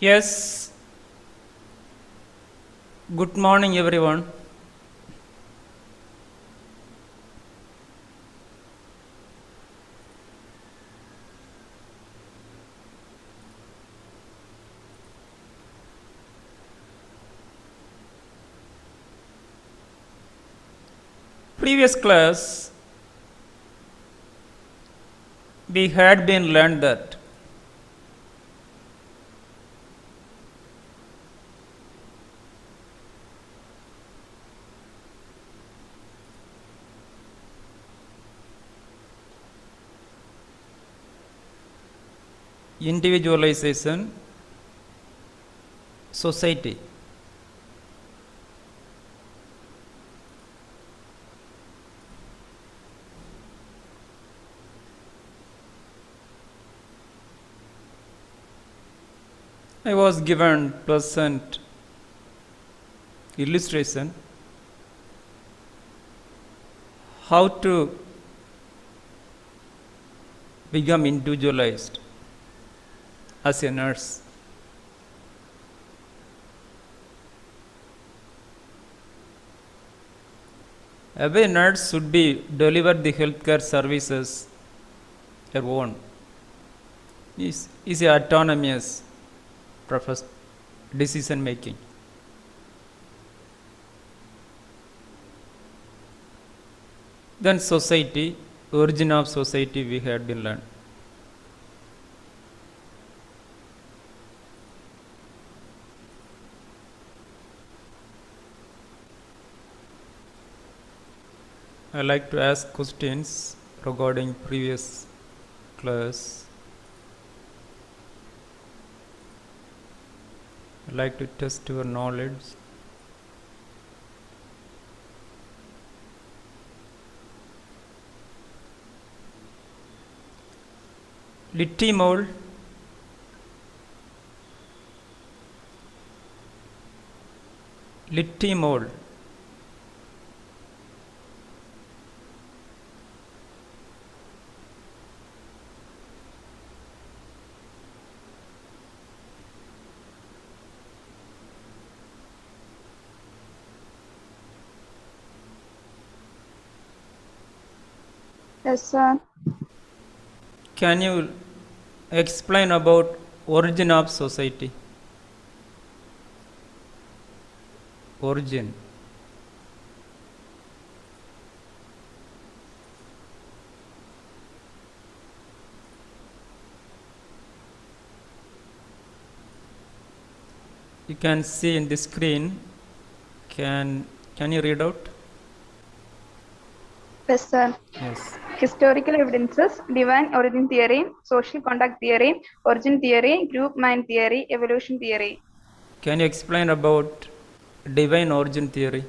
Yes, good morning everyone. Previous class we had been learned that individualization, society. I was given pleasant illustration how to become individualized as a nurse. Every nurse should be deliver the healthcare services their own. Is a autonomous decision making. Then society, origin of society we had been learned. I like to ask questions regarding previous class. I like to test your knowledge. Litimol Litimol Yes, sir. Can you explain about origin of society? Origin. You can see in the screen. Can you read out? Yes, sir. Yes. Historical evidences, divine origin theory, social contact theory, origin theory, group mind theory, evolution theory. Can you explain about divine origin theory?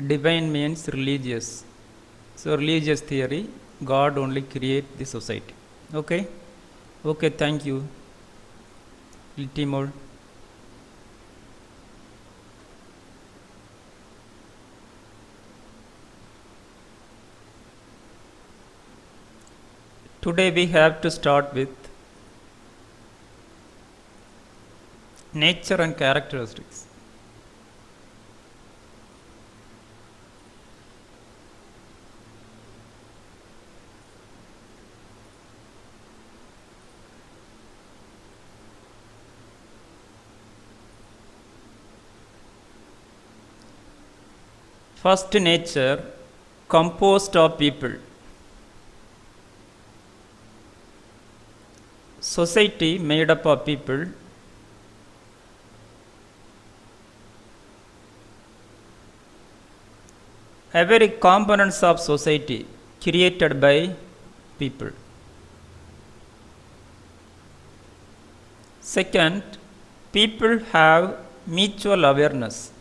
Divine means religious. So religious theory, God only create the society. Okay? Okay, thank you. Little more. Today we have to start with nature and characteristics. First, nature composed of people. Society made up of people. Every components of society created by people. Second, people have mutual awareness.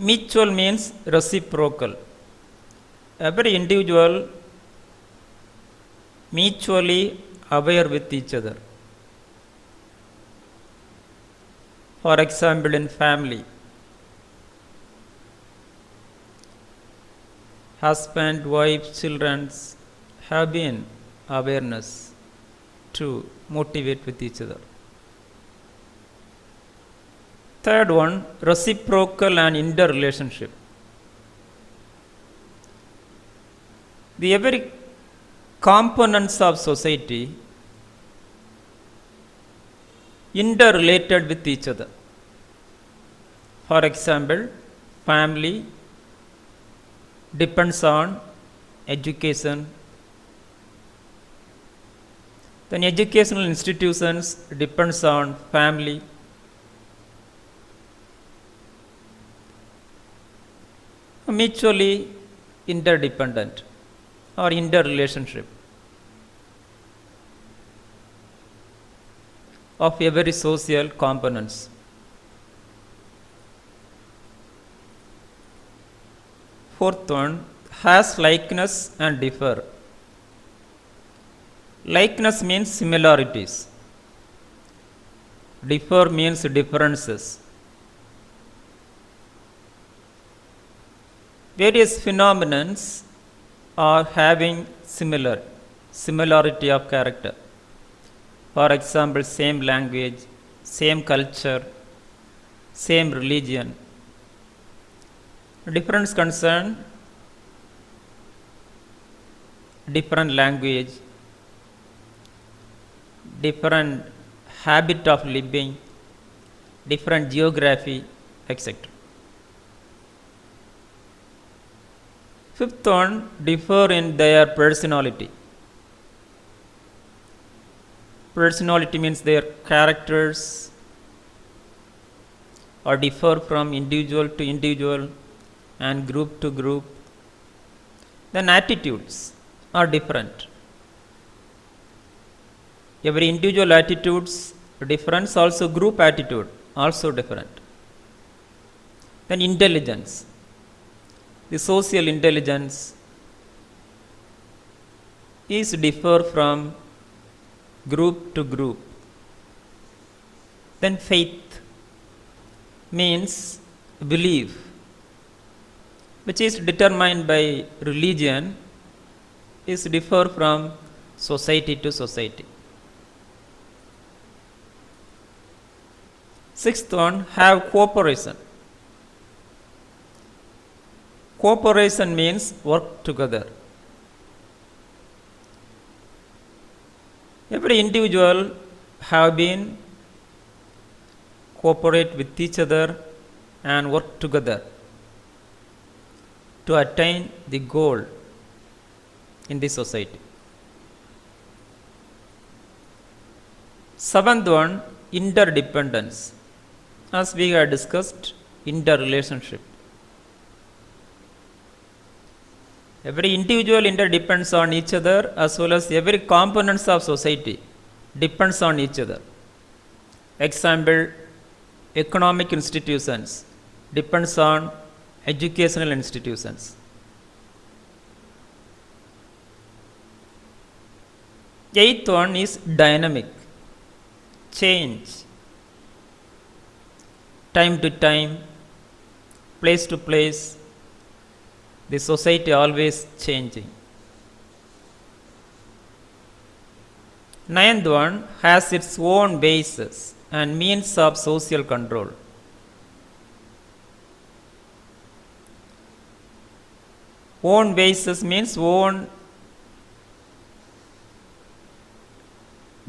Mutual means reciprocal. Every individual mutually aware with each other. For example, in family, husband, wife, children have been awareness to motivate with each other. Third one, reciprocal and interrelationship. The every components of society interrelated with each other. For example, family depends on education. Then educational institutions depends on family. Mutually interdependent or interrelationship of every social components. Fourth one, has likeness and differ. Likeness means similarities. Differ means differences. Various phenomena are having similarity of character. For example, same language, same culture, same religion. Difference concern different language, different habit of living, different geography, etc. Fifth one, differ in their personality. Personality means their characters or differ from individual to individual and group to group. Then attitudes are different. Every individual attitudes different, also group attitude also different. Then intelligence, the social intelligence is differ from group to group. Then faith means belief, which is determined by religion, is differ from society to society. Sixth one, have cooperation. Cooperation means work together. Every individual have been cooperate with each other and work together to attain the goal in the society. Seventh one, interdependence. As we have discussed, interrelationship. Every individual interdepends on each other, as well as every components of society depends on each other. Example, economic institutions depends on educational institutions. Eighth one is dynamic, change, time to time, place to place. The society always changing. Ninth one has its own basis and means of social control. Own basis means own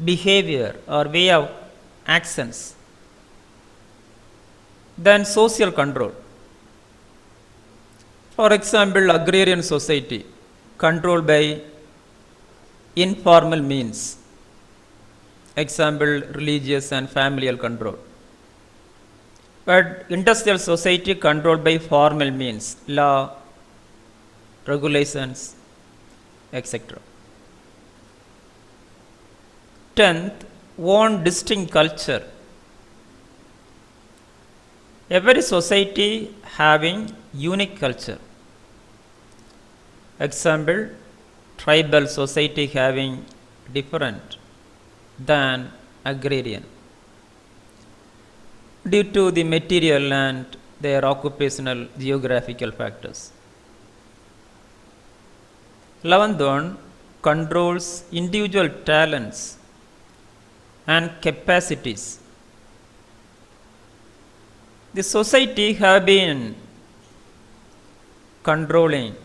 behavior or way of actions. Then social control. For example, agrarian society controlled by informal means. Example, religious and familial control. But industrial society controlled by formal means, law, regulations, etc. 10th, own distinct culture. Every society having unique culture. Example, tribal society having different than agrarian due to the material and their occupational geographical factors. 11th one controls individual talents and capacities. The society have been controlling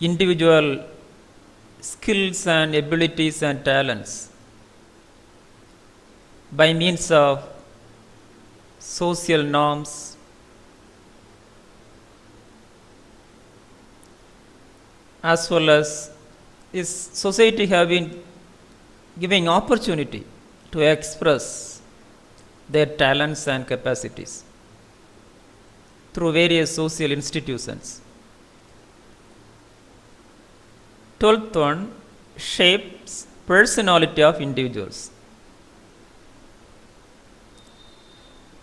individual skills and abilities and talents by means of social norms, as well as this society have been giving opportunity to express their talents and capacities through various social institutions. 12th one shapes personality of individuals.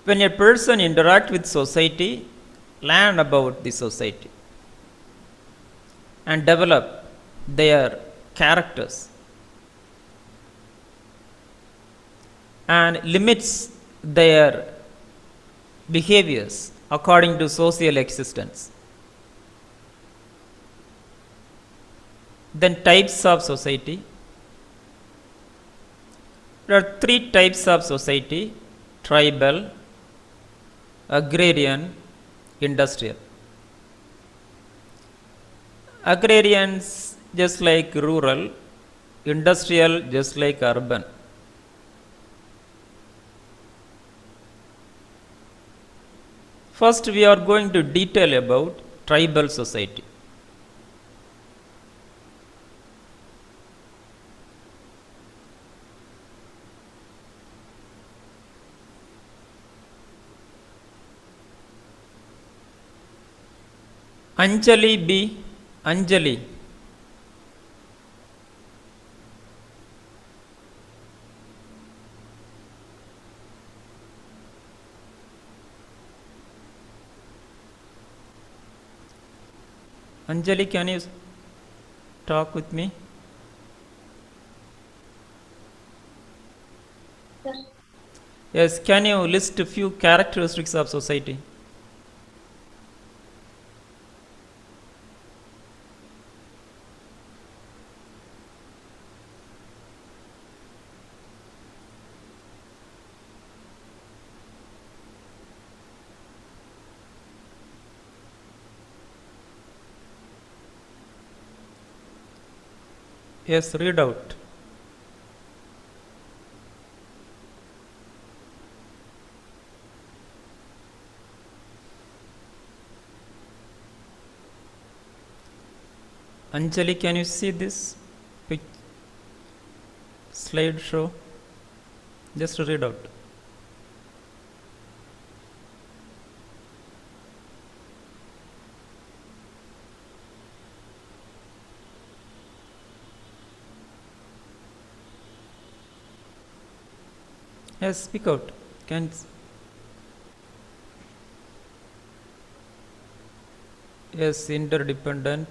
When a person interacts with society, learn about the society and develop their characters and limits their behaviors according to social existence. Then types of society. There are three types of society: tribal, agrarian, industrial. Agrarians just like rural, industrial just like urban. First we are going to detail about tribal society. Anjali B. Anjali. Anjali, can you talk with me? Yes, can you list a few characteristics of society? Yes, read out. Anjali, can you see this slide show? Just read out. Yes, speak out. Can yes, interdependent.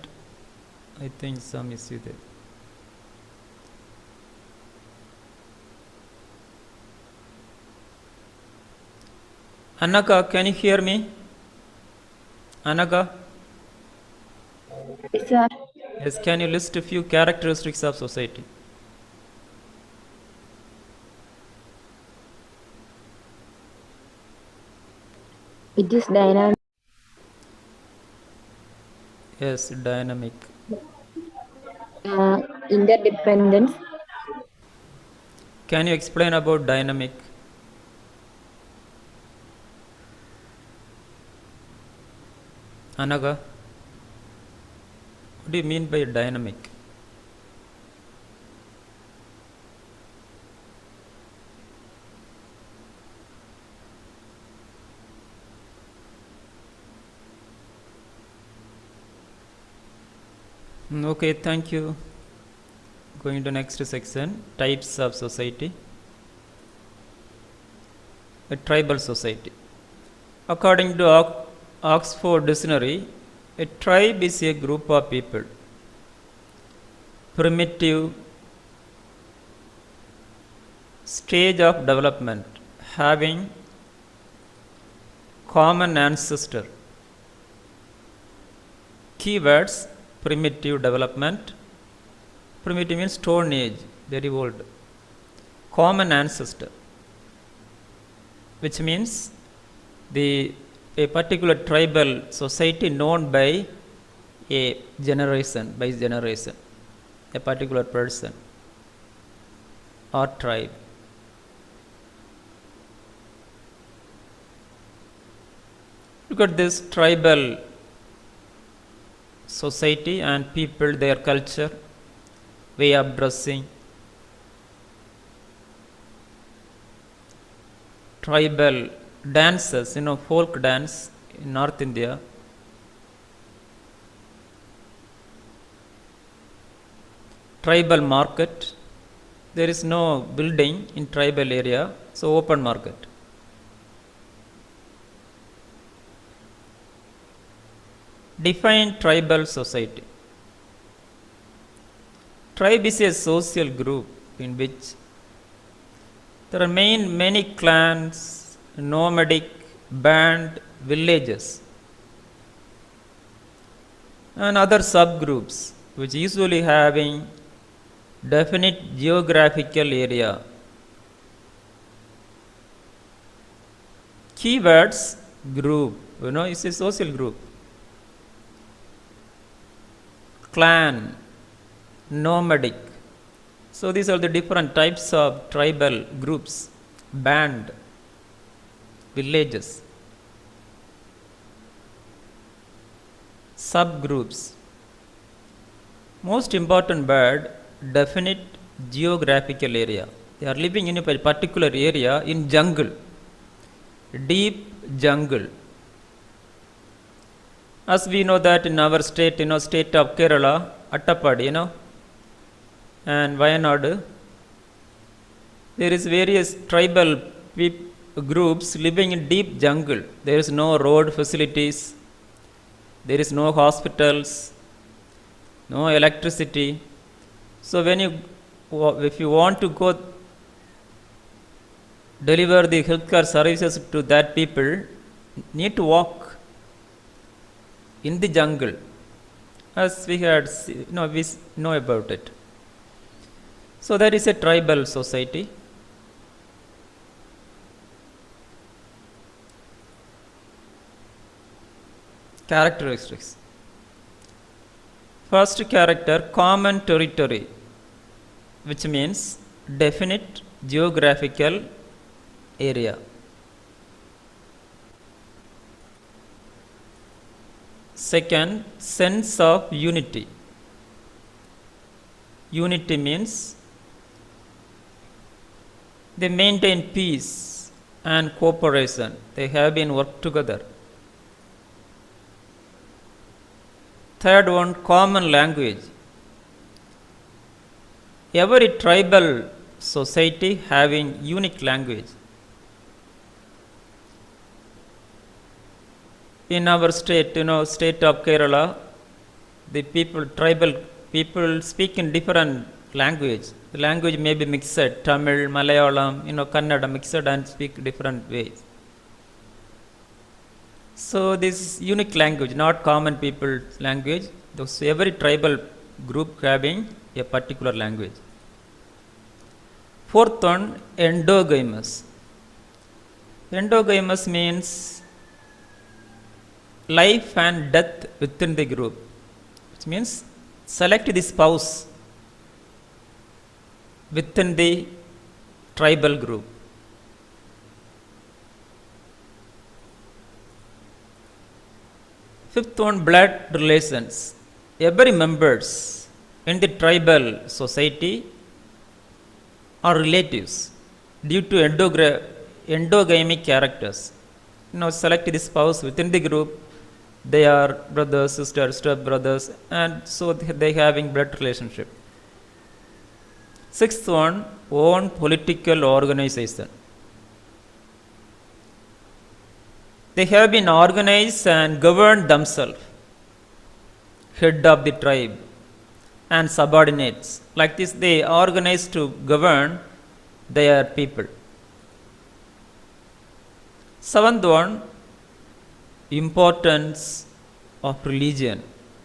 I think some issue there. Anaka, can you hear me? Anaka? Yes, sir. Yes, can you list a few characteristics of society? It is dynamic, Yes, dynamic. interdependence, Can you explain about dynamic? Anaga, what do you mean by dynamic? Okay, thank you. Going to next section, types of society. A tribal society. According to Oxford Dictionary, A tribe is a group of people, primitive stage of development, having common ancestor. Keywords: primitive development. Primitive means Stone Age, very old. Common ancestor, which means a particular tribal society known by a generation, a particular person or tribe. Look at this tribal society and people, their culture, way of dressing, tribal dances, folk dance in North India. Tribal market, there is no building in tribal area, so open market. Define tribal society. Tribe is a social group in which there are many clans, nomadic, band, villages, and other subgroups which usually having definite geographical area. Keywords: group, it's a social group. Clan, nomadic. So these are the different types of tribal groups: band, villages, subgroups. Most important word: definite geographical area. They are living in a particular area in jungle, deep jungle. As we know that in our state, state of Kerala, Attapadi, and Wayanad, there is various tribal groups living in deep jungle. There is no road facilities, there is no hospitals, no electricity. So if you want to go deliver the healthcare services to that people, need to walk in the jungle, as we had, we know about it. So that is a tribal society. Characteristics. First character: common territory, which means definite geographical area. Second, sense of unity. Unity means they maintain peace and cooperation. They have been worked together. Third one, common language. Every tribal society having unique language. In our state, state of Kerala, the tribal people speak in different language. The language may be mixed, Tamil, Malayalam, Kannada, mixed and speak different ways. So this unique language, not common people's language. So every tribal group having a particular language. Fourth one, endogamous. Endogamous means life and death within the group, which means select the spouse within the tribal group. Fifth one, blood relations. Every members in the tribal society are relatives due to endogamic characters. Select the spouse within the group. They are brothers, sisters, step brothers, and so they having blood relationship. Sixth one, own political organization. They have been organized and governed themselves head of the tribe and subordinates. Like this, they organize to govern their people. Seventh one, importance of religion.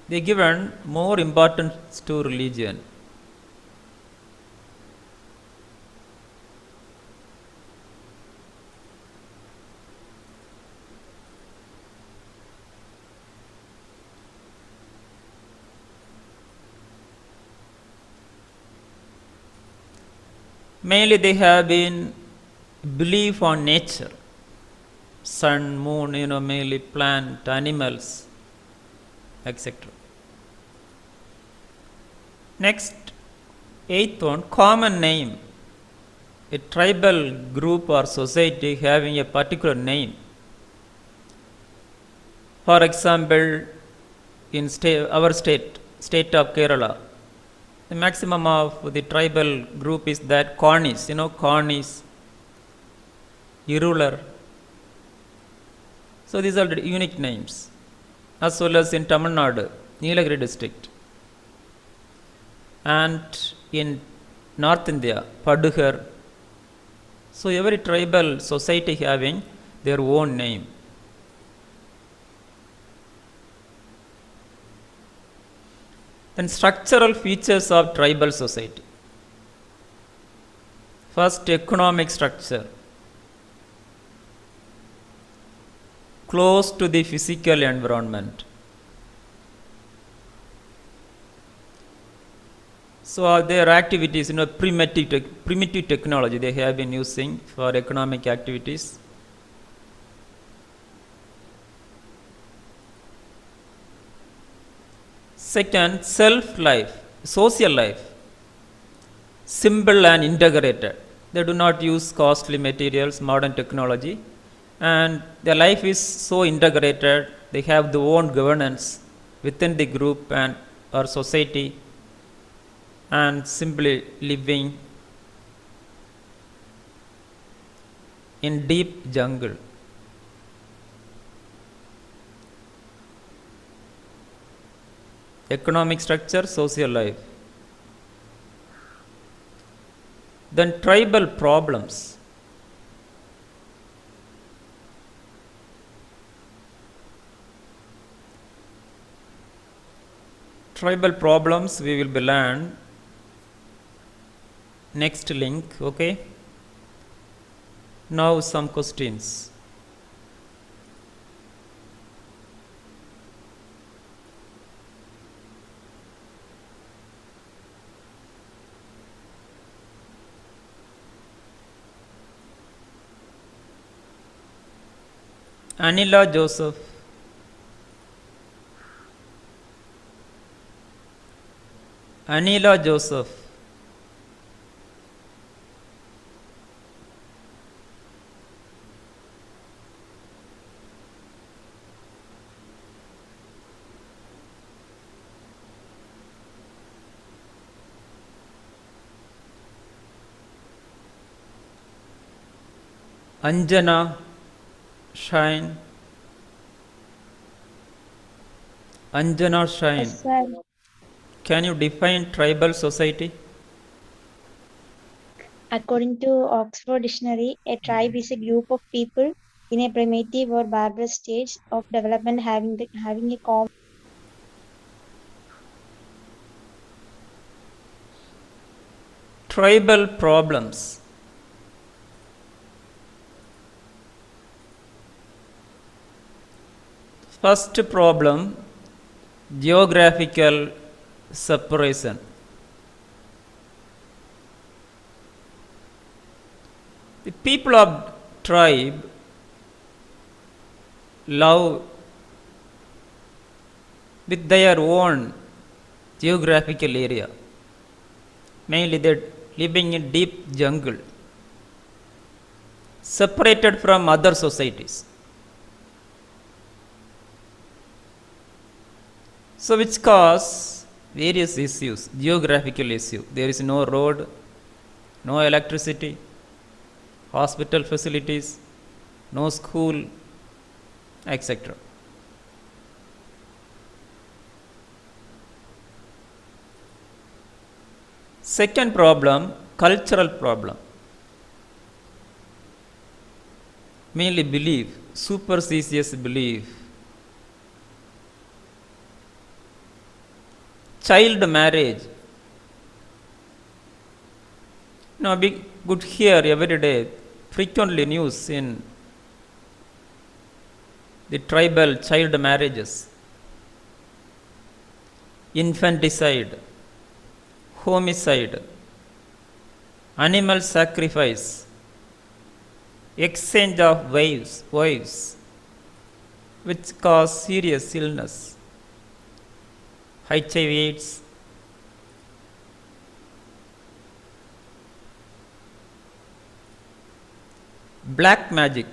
They given more importance to religion. Mainly they have been belief on nature, sun, moon, mainly plant, animals, etc. Next, eighth one, common name. A tribal group or society having a particular name. For example, in our state of Kerala, the maximum of the tribal group is that Cornish, Cornish, Irular. So these are the unique names. As well as in Tamil Nadu, Nilagiri district. And in North India, Padugar. So every tribal society having their own name. Then structural features of tribal society. First, economic structure. Close to the physical environment. So their activities, primitive technology they have been using for economic activities. Second, self-life, social life, simple and integrated. They do not use costly materials, modern technology, and their life is so integrated. They have their own governance within the group and or society, and simply living in deep jungle. Economic structure, social life. Then tribal problems. Tribal problems we will be learn next link, okay? Now some questions. Anila Joseph. Anila Joseph. Anjana Shine. Anjana Shine. Yes, sir. Can you define tribal society? According to Oxford Dictionary, a tribe is a group of people in a primitive or barbarous stage of development having a common. Tribal problems. First problem, geographical separation. The people of tribe love with their own geographical area. Mainly they're living in deep jungle, separated from other societies. So which cause various issues, geographical issue. There is no road, no electricity, hospital facilities, no school, etc. Second problem, cultural problem. Mainly belief, superstitious belief. Child marriage. Now we could hear every day, frequently news in the tribal child marriages, infanticide, homicide, animal sacrifice, exchange of wives, which cause serious illness, HIV/AIDS. Black magic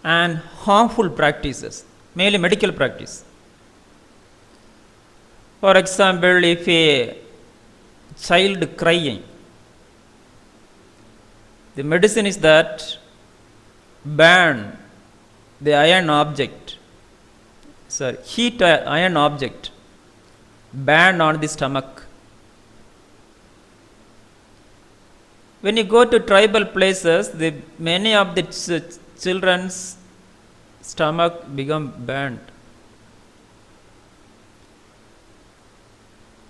and harmful practices, mainly medical practice. For example, if a child crying, the medicine is that burn the iron object, heat a iron object, burn on the stomach. When you go to tribal places, many of the children's stomach become burnt.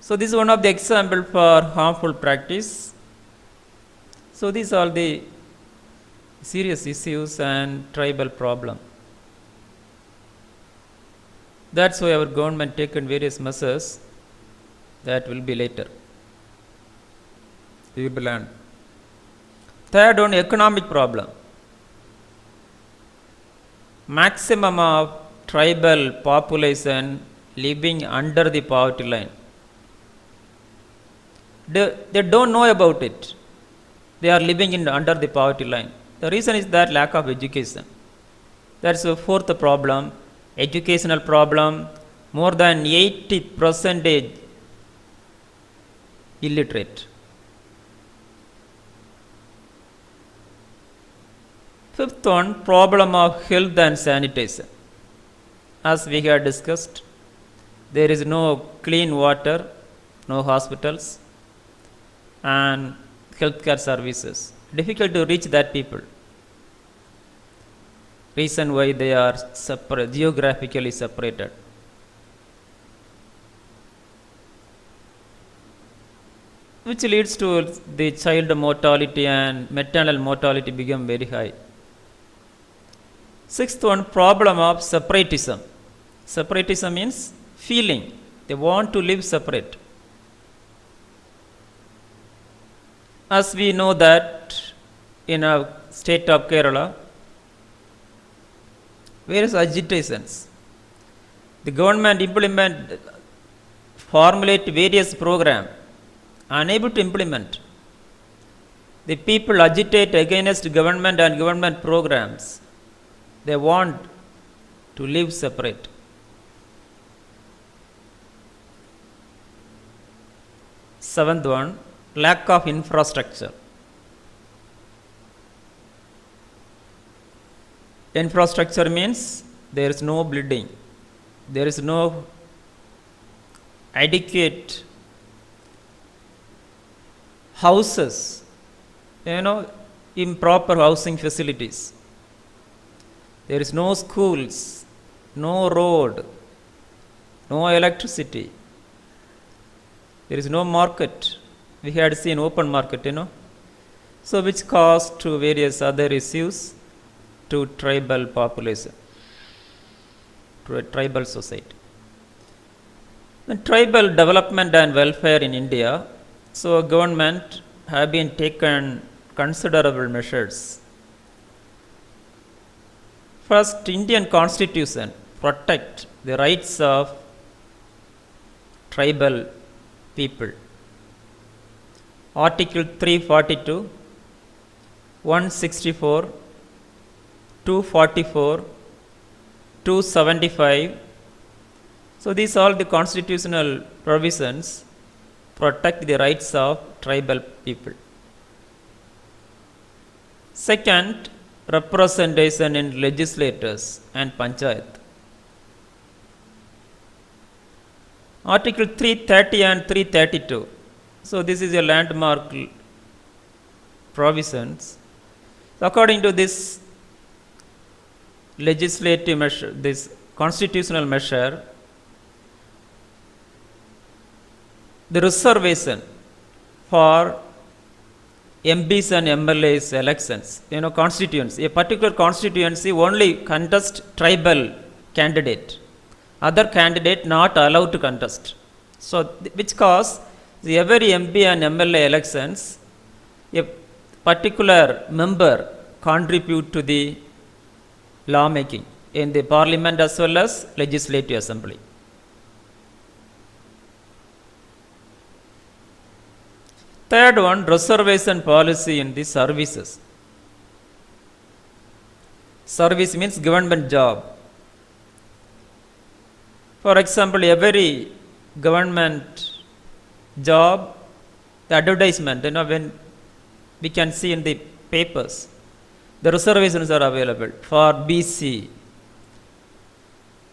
So this is one of the example for harmful practice. So these are the serious issues and tribal problem. That's why our government taken various measures. That will be later. We will learn. Third one, economic problem. Maximum of tribal population living under the poverty line. They don't know about it. They are living under the poverty line. The reason is that lack of education. That's the fourth problem. Educational problem. More than 80% illiterate. Fifth one, problem of health and sanitation. As we have discussed, there is no clean water, no hospitals, and healthcare services. Difficult to reach that people. Reason why they are geographically separated. Which leads to the child mortality and maternal mortality become very high. Sixth one, problem of separatism. Separatism means feeling. They want to live separate. As we know that in our state of Kerala, various agitations. The government formulate various programs, unable to implement. The people agitate against government and government programs. They want to live separate. Seventh one, lack of infrastructure. Infrastructure means there is no building, there is no adequate houses, improper housing facilities. There is no schools, no road, no electricity. There is no market. We had seen open market, So which caused to various other issues to tribal population, to a tribal society. The tribal development and welfare in India. So government have been taken considerable measures. First, Indian Constitution protect the rights of tribal people. Article 342, 164, 244, 275. So these are the constitutional provisions protect the rights of tribal people. Second, representation in legislators and panchayat. Article 330 and 332. So this is a landmark provisions. According to this legislative measure, this constitutional measure, the reservation for MPs and MLAs elections, constituency, a particular constituency only contest tribal candidate, other candidate not allowed to contest. So, which cause every MP and MLA elections, a particular member contribute to the lawmaking in the parliament as well as legislative assembly. Third one, reservation policy in the services. Service means government job. For example, every government job, the advertisement, when we can see in the papers, the reservations are available for BC.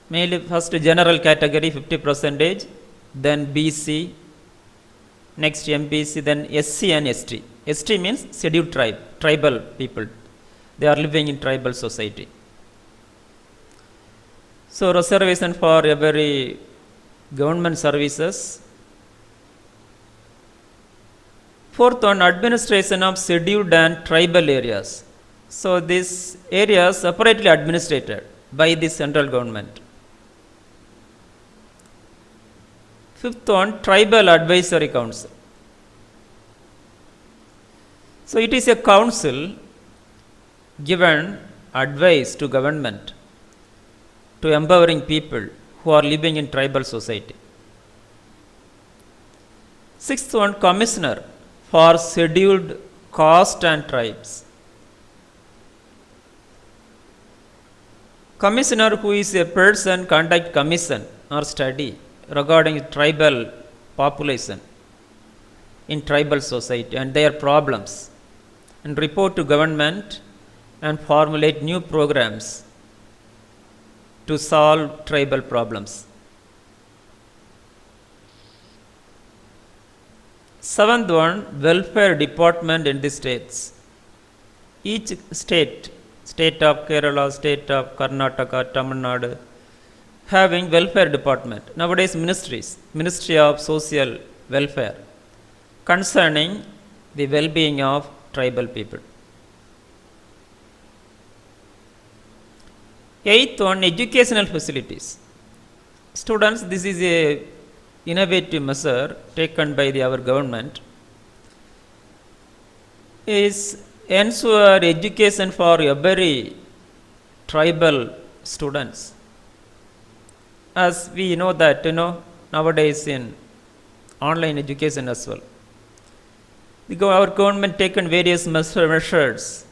Mainly first general category 50%, then BC, next MPC, then SC and ST. ST means scheduled tribe, tribal people. They are living in tribal society. So reservation for every government services. Fourth one, administration of scheduled and tribal areas. So these areas separately administrated by the central government. Fifth one, tribal advisory council. So it is a council given advice to government to empowering people who are living in tribal society. Sixth one, commissioner for scheduled caste and tribes. Commissioner, who is a person conduct commission or study regarding tribal population in tribal society and their problems, and report to government and formulate new programs to solve tribal problems. Seventh one, welfare department in the states. Each state of Kerala, state of Karnataka, Tamil Nadu, having welfare department. Nowadays ministries, Ministry of Social Welfare, concerning the well-being of tribal people. Eighth one, educational facilities. Students, this is a innovative measure taken by our government, is ensure education for every tribal students. As we know that, nowadays in online education as well, our government taken various measures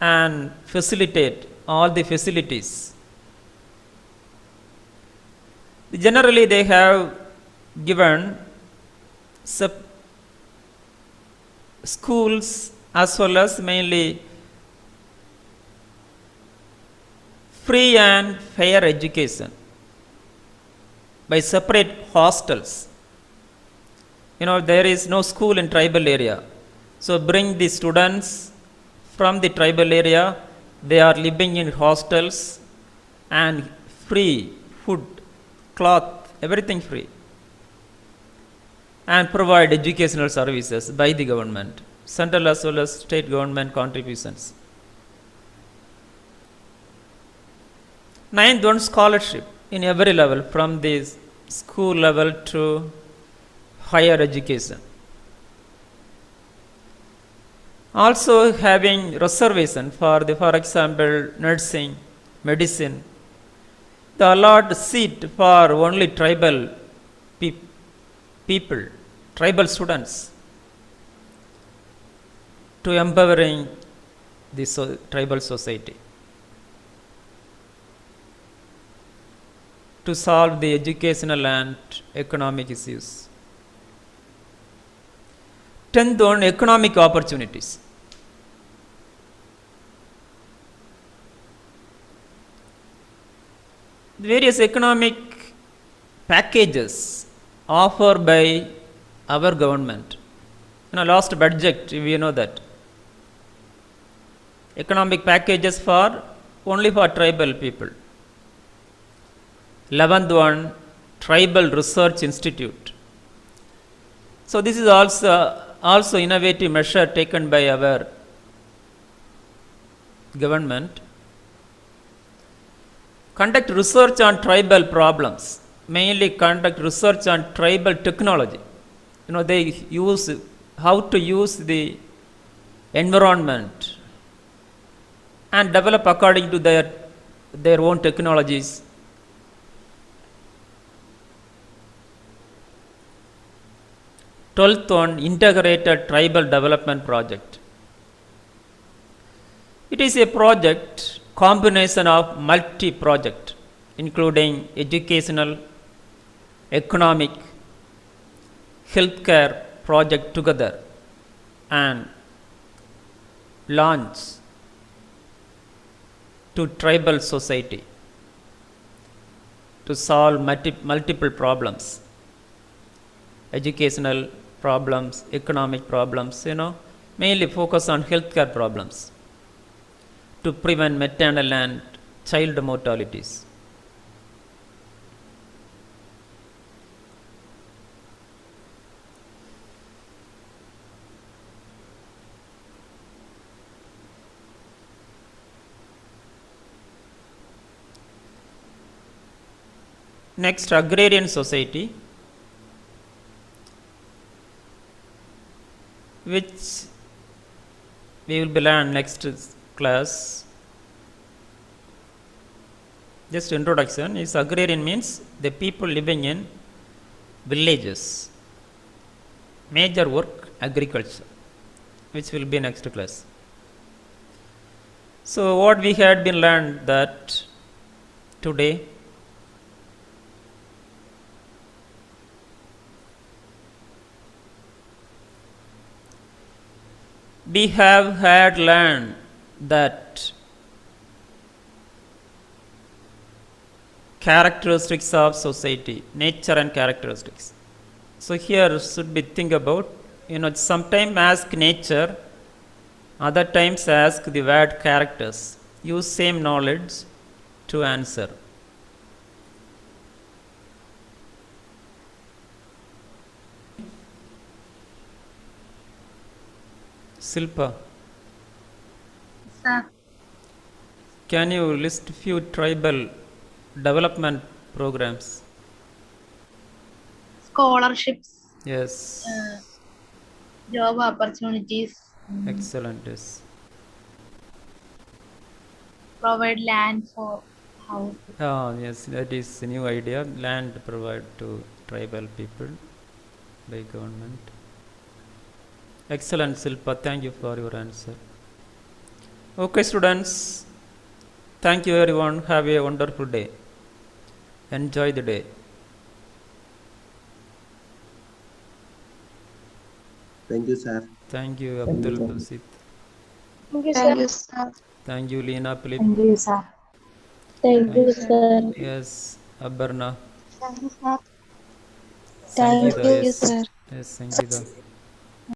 and facilitate all the facilities. Generally, they have given schools as well as mainly free and fair education by separate hostels. There is no school in tribal area. So bring the students from the tribal area, they are living in hostels and free food, cloth, everything free, and provide educational services by the government, central as well as state government contributions. Ninth one, scholarship in every level, from the school level to higher education. Also having reservation for example, nursing, medicine, the allotted seat for only tribal people, tribal students, to empowering the tribal society, to solve the educational and economic issues. 10th on economic opportunities. various economic packages offered by our government. Last budget, we know that. Economic packages for only for tribal people. 11th one, Tribal Research Institute. So this is also innovative measure taken by our government. Conduct research on tribal problems, mainly conduct research on tribal technology. They use how to use the environment and develop according to their own technologies. Twelfth one, Integrated Tribal Development Project. It is a project combination of multi-project, including educational, economic, healthcare project together, and launch to tribal society to solve multiple problems, educational problems, economic problems, mainly focus on healthcare problems to prevent maternal and child mortalities. Next, agrarian society, which we will be learn next class. Just introduction is agrarian means the people living in villages, major work agriculture, which will be next class. So what we had been learned that today, we have had learned that characteristics of society, nature and characteristics. So here should be think about, sometimes ask nature, other times ask the word characters. Use same knowledge to answer. Silpa, Sir, can you list few tribal development programs? scholarships, Yes. job opportunities, Excellent. Yes. provide land for house. Yes, that is a new idea. Land provided to tribal people by government. Excellent, Silpa. Thank you for your answer. Okay, students. Thank you, everyone. Have a wonderful day. Enjoy the day. Thank you, sir. Thank you, Abdul Basit. Thank you, Thank sir. you, sir. Thank you, Leena Philip. Thank you, sir. Thank you, sir. Yes, Abarna. Thank you, sir. Sangeeta. Thank you, Yes. sir. Yes, Sangeeta.